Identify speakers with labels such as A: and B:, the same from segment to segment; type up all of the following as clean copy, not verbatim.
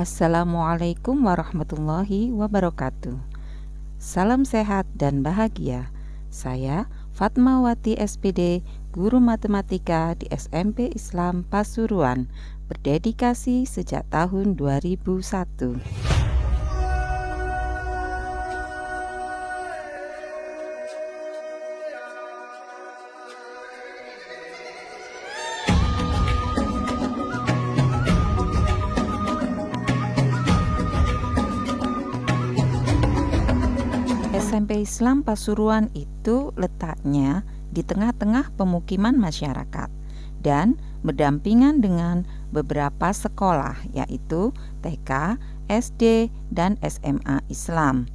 A: Assalamualaikum warahmatullahi wabarakatuh. Salam sehat dan bahagia. Saya Fatmawati SPD, guru matematika di SMP Islam Pasuruan, berdedikasi sejak tahun 2001. SMP Islam Pasuruan itu letaknya di tengah-tengah pemukiman masyarakat dan berdampingan dengan beberapa sekolah, yaitu TK, SD, dan SMA Islam.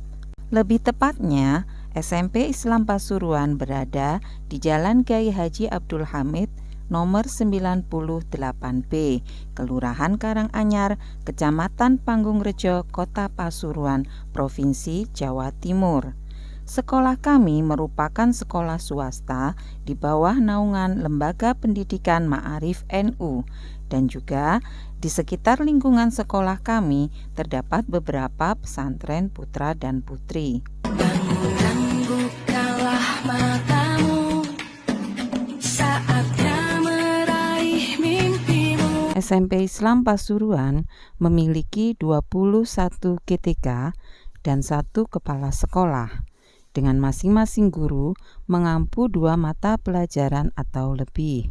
A: Lebih tepatnya, SMP Islam Pasuruan berada di Jalan Kiai Haji Abdul Hamid nomor 98B, Kelurahan Karanganyar, Kecamatan Panggungrejo, Kota Pasuruan, Provinsi Jawa Timur. Sekolah kami merupakan sekolah swasta di bawah naungan Lembaga Pendidikan Ma'arif NU, dan juga di sekitar lingkungan sekolah kami terdapat beberapa pesantren putra dan putri.
B: Dan bukalah matamu, saatnya meraih mimpimu.
A: SMP Islam Pasuruan memiliki 21 GTK dan 1 kepala sekolah, dengan masing-masing guru mengampu 2 mata pelajaran atau lebih.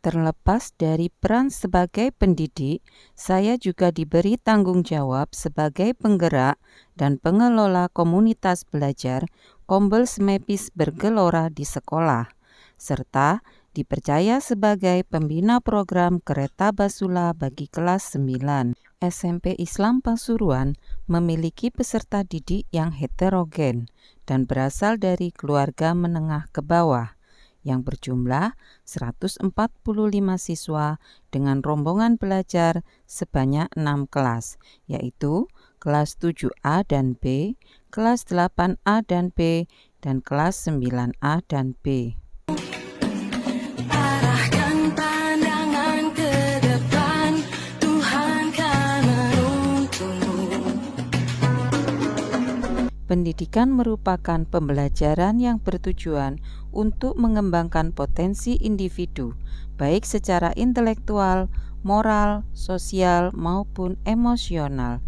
A: Terlepas dari peran sebagai pendidik, saya juga diberi tanggung jawab sebagai penggerak dan pengelola komunitas belajar Kombel Semepis bergelora di sekolah, serta dipercaya sebagai pembina program Kereta Basula bagi kelas 9. SMP Islam Pasuruan memiliki peserta didik yang heterogen dan berasal dari keluarga menengah ke bawah yang berjumlah 145 siswa dengan rombongan belajar sebanyak 6 kelas, yaitu kelas 7A dan B, kelas 8A dan B, dan kelas 9A dan B.
B: Arahkan pandangan ke depan, Tuhan kan menuntunmu.
A: Pendidikan merupakan pembelajaran yang bertujuan untuk mengembangkan potensi individu, baik secara intelektual, moral, sosial, maupun emosional.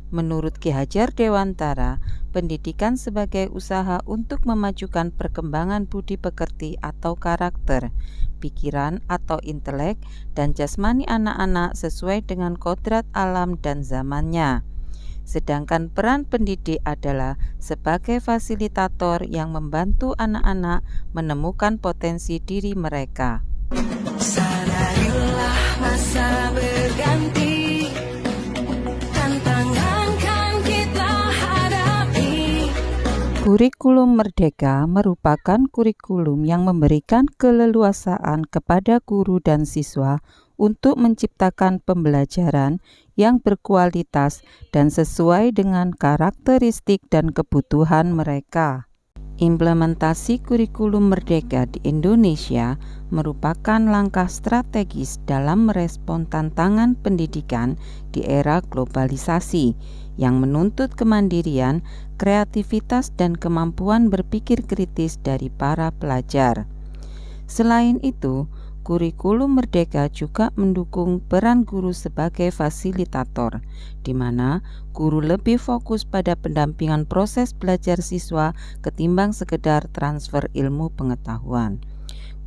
A: Menurut Ki Hajar Dewantara, pendidikan sebagai usaha untuk memajukan perkembangan budi pekerti atau karakter, pikiran atau intelek, dan jasmani anak-anak sesuai dengan kodrat alam dan zamannya. Sedangkan peran pendidik adalah sebagai fasilitator yang membantu anak-anak menemukan potensi diri mereka.
B: Sadarilah masa berganti, tantangan kan kita hadapi.
A: Kurikulum Merdeka merupakan kurikulum yang memberikan keleluasaan kepada guru dan siswa untuk menciptakan pembelajaran yang berkualitas dan sesuai dengan karakteristik dan kebutuhan mereka. Implementasi kurikulum Merdeka di Indonesia merupakan langkah strategis dalam merespon tantangan pendidikan di era globalisasi yang menuntut kemandirian, kreativitas, dan kemampuan berpikir kritis dari para pelajar. Selain itu, kurikulum Merdeka juga mendukung peran guru sebagai fasilitator, di mana guru lebih fokus pada pendampingan proses belajar siswa ketimbang sekedar transfer ilmu pengetahuan.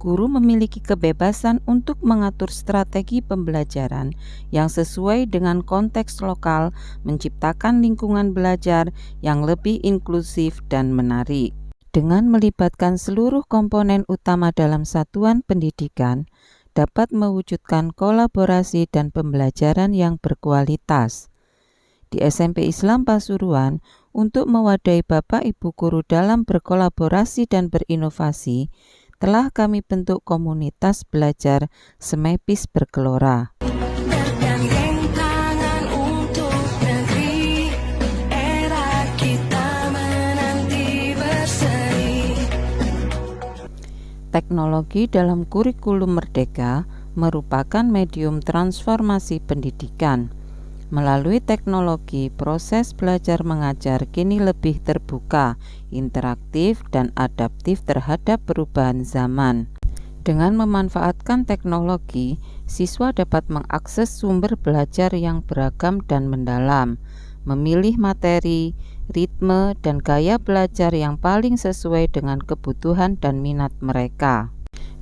A: Guru memiliki kebebasan untuk mengatur strategi pembelajaran yang sesuai dengan konteks lokal, menciptakan lingkungan belajar yang lebih inklusif dan menarik. Dengan melibatkan seluruh komponen utama dalam satuan pendidikan, dapat mewujudkan kolaborasi dan pembelajaran yang berkualitas. Di SMP Islam Pasuruan, untuk mewadahi Bapak Ibu guru dalam berkolaborasi dan berinovasi, telah kami bentuk komunitas belajar Semepis bergelora.
B: Bergandeng tangan untuk negeri, era kita menanti berseri.
A: Teknologi dalam kurikulum Merdeka merupakan medium transformasi pendidikan. Melalui teknologi, proses belajar mengajar kini lebih terbuka, interaktif, dan adaptif terhadap perubahan zaman. Dengan memanfaatkan teknologi, siswa dapat mengakses sumber belajar yang beragam dan mendalam, memilih materi, ritme, dan gaya belajar yang paling sesuai dengan kebutuhan dan minat mereka.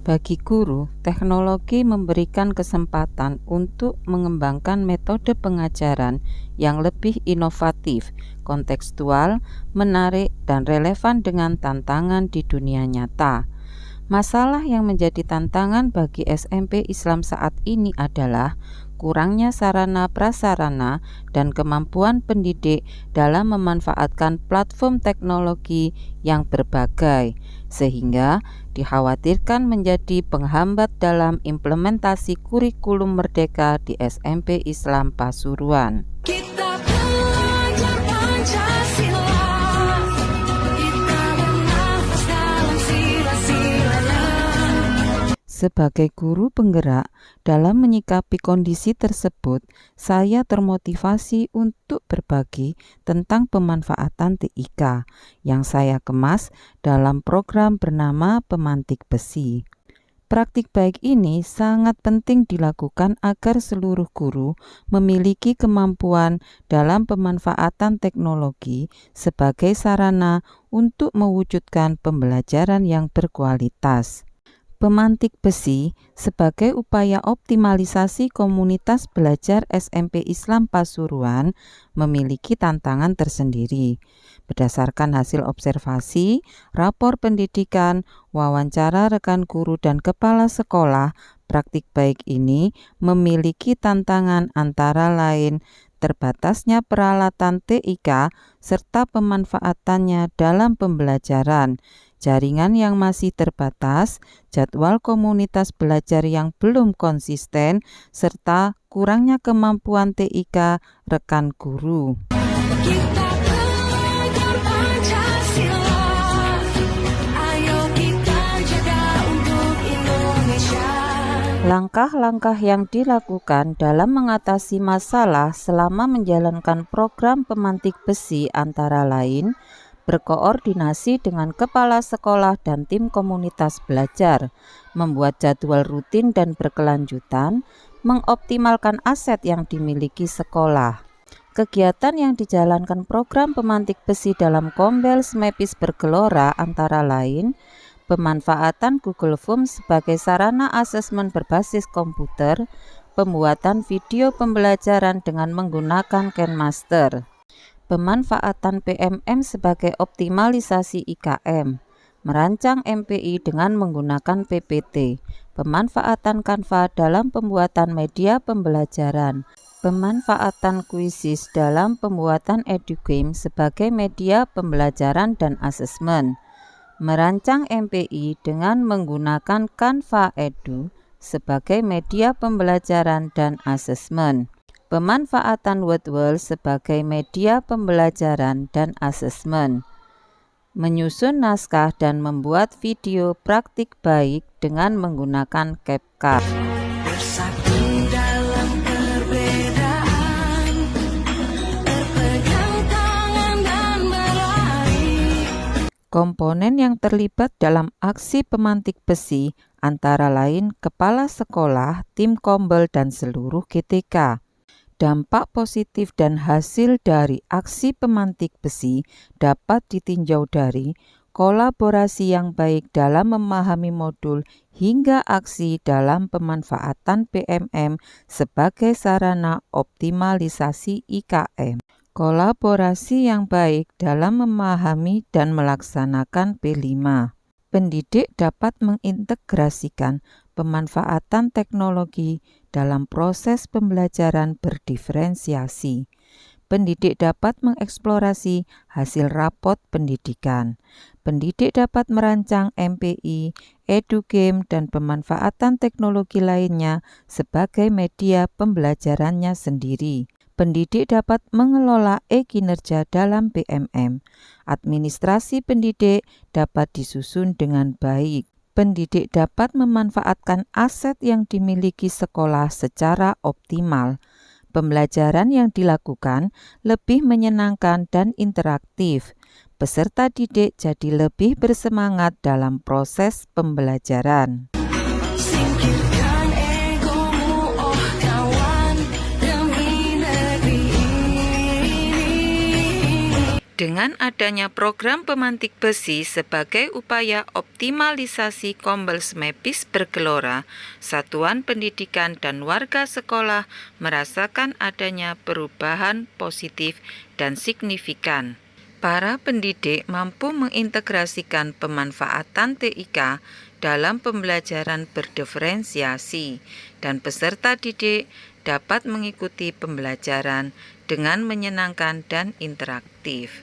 A: Bagi guru, teknologi memberikan kesempatan untuk mengembangkan metode pengajaran yang lebih inovatif, kontekstual, menarik, dan relevan dengan tantangan di dunia nyata. Masalah yang menjadi tantangan bagi SMP Islam saat ini adalah kurangnya sarana prasarana dan kemampuan pendidik dalam memanfaatkan platform teknologi yang berbagai, sehingga dikhawatirkan menjadi penghambat dalam implementasi kurikulum merdeka di SMP Islam Pasuruan.
B: Kita belajar Pancasila, kita bernafas dalam sila-silanya.
A: Sebagai guru penggerak, dalam menyikapi kondisi tersebut, saya termotivasi untuk berbagi tentang pemanfaatan TIK yang saya kemas dalam program bernama Pemantik Besi. Praktik baik ini sangat penting dilakukan agar seluruh guru memiliki kemampuan dalam pemanfaatan teknologi sebagai sarana untuk mewujudkan pembelajaran yang berkualitas. Pemantik Besi sebagai upaya optimalisasi komunitas belajar SMP Islam Pasuruan memiliki tantangan tersendiri. Berdasarkan hasil observasi, rapor pendidikan, wawancara rekan guru dan kepala sekolah, praktik baik ini memiliki tantangan antara lain terbatasnya peralatan TIK serta pemanfaatannya dalam pembelajaran, jaringan yang masih terbatas, jadwal komunitas belajar yang belum konsisten, serta kurangnya kemampuan TIK rekan guru.
B: Kita belajar Pancasila, ayo kita jaga untuk Indonesia.
A: Langkah-langkah yang dilakukan dalam mengatasi masalah selama menjalankan program Pemantik Besi antara lain berkoordinasi dengan kepala sekolah dan tim komunitas belajar, membuat jadwal rutin dan berkelanjutan, mengoptimalkan aset yang dimiliki sekolah. Kegiatan yang dijalankan program Pemantik Besi dalam Kombel Smepis bergelora antara lain pemanfaatan Google Forms sebagai sarana asesmen berbasis komputer, pembuatan video pembelajaran dengan menggunakan KenMaster, pemanfaatan PMM sebagai optimalisasi IKM, merancang MPI dengan menggunakan PPT, pemanfaatan Canva dalam pembuatan media pembelajaran, pemanfaatan Quizzes dalam pembuatan edugame sebagai media pembelajaran dan asesmen, merancang MPI dengan menggunakan Canva Edu sebagai media pembelajaran dan asesmen, pemanfaatan Wordwall sebagai media pembelajaran dan asesmen, menyusun naskah dan membuat video praktik baik dengan menggunakan CapCut.
B: Bersatu dalam perbedaan, berpegang tangan dan berlari.
A: Komponen yang terlibat dalam aksi Pemantik Besi antara lain kepala sekolah, tim Kombel, dan seluruh GTK. Dampak positif dan hasil dari aksi Pemantik Besi dapat ditinjau dari kolaborasi yang baik dalam memahami modul hingga aksi dalam pemanfaatan PMM sebagai sarana optimalisasi IKM. Kolaborasi yang baik dalam memahami dan melaksanakan P5. Pendidik dapat mengintegrasikan pemanfaatan teknologi dalam proses pembelajaran berdiferensiasi. Pendidik dapat mengeksplorasi hasil rapot pendidikan. Pendidik dapat merancang MPI, edugame, dan pemanfaatan teknologi lainnya sebagai media pembelajarannya sendiri. Pendidik dapat mengelola e-kinerja dalam PMM. Administrasi pendidik dapat disusun dengan baik. Pendidik dapat memanfaatkan aset yang dimiliki sekolah secara optimal. Pembelajaran yang dilakukan lebih menyenangkan dan interaktif. Peserta didik jadi lebih bersemangat dalam proses pembelajaran.
B: Singkirkan egomu, oh kawan, demi negeri ini.
A: Dengan adanya program pemantik besi sebagai upaya optimalisasi Kombel Smepis Bergelora, satuan pendidikan dan warga sekolah merasakan adanya perubahan positif dan signifikan. Para pendidik mampu mengintegrasikan pemanfaatan TIK dalam pembelajaran berdiferensiasi, dan peserta didik dapat mengikuti pembelajaran dengan menyenangkan dan interaktif.